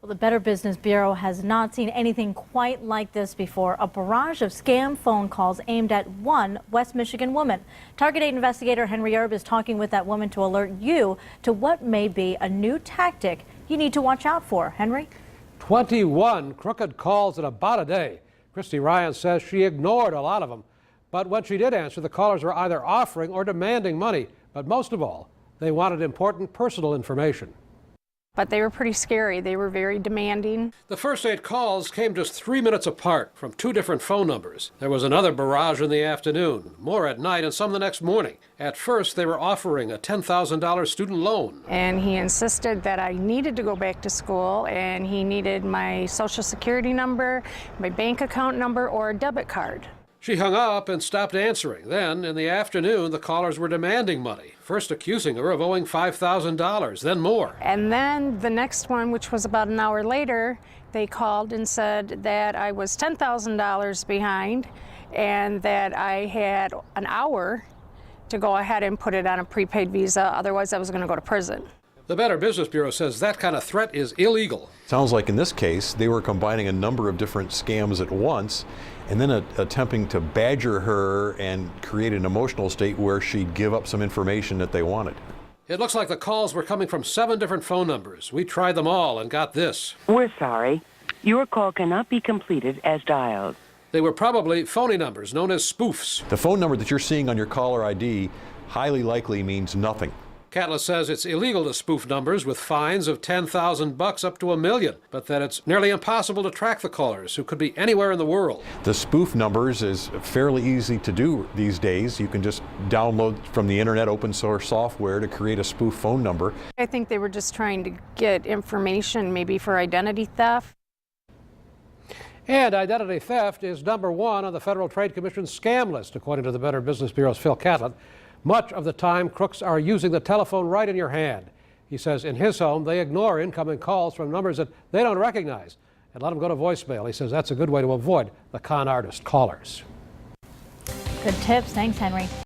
The Better Business Bureau has not seen anything quite like this before. A barrage of scam phone calls aimed at one West Michigan woman. Target 8 investigator Henry Erb is talking with that woman to alert you to what may be a new tactic you need to watch out for. Henry? 21 crooked calls in about a day. Kristy Ryan says she ignored a lot of them. But when she did answer, the callers were either offering or demanding money. But most of all, they wanted important personal information. But they were pretty scary. They were very demanding. The first 8 calls came just 3 minutes apart from 2 different phone numbers. There was another barrage in the afternoon, more at night, and some the next morning. At first, they were offering a $10,000 student loan. And he insisted that I needed to go back to school, and he needed my Social Security number, my bank account number, or a debit card. She hung up and stopped answering. Then, in the afternoon, the callers were demanding money, first accusing her of owing $5,000, then more. And then the next one, which was about an hour later, they called and said that I was $10,000 behind and that I had an hour to go ahead and put it on a prepaid Visa, otherwise I was going to go to prison. The Better Business Bureau says that kind of threat is illegal. Sounds like in this case, they were combining a number of different scams at once and then attempting to badger her and create an emotional state where she'd give up some information that they wanted. It looks like the calls were coming from 7 different phone numbers. We tried them all and got this. We're sorry. Your call cannot be completed as dialed. They were probably phony numbers known as spoofs. The phone number that you're seeing on your caller ID highly likely means nothing. Catlett says it's illegal to spoof numbers with fines of $10,000 up to $1 million, but that it's nearly impossible to track the callers, who could be anywhere in the world. The spoof numbers is fairly easy to do these days. You can just download from the internet open source software to create a spoof phone number. I think they were just trying to get information, maybe for identity theft. And identity theft is #1 on the Federal Trade Commission's scam list, according to the Better Business Bureau's Phil Catlett. Much of the time, crooks are using the telephone right in your hand. He says in his home, they ignore incoming calls from numbers that they don't recognize and let them go to voicemail. He says that's a good way to avoid the con artist callers. Good tips. Thanks, Henry.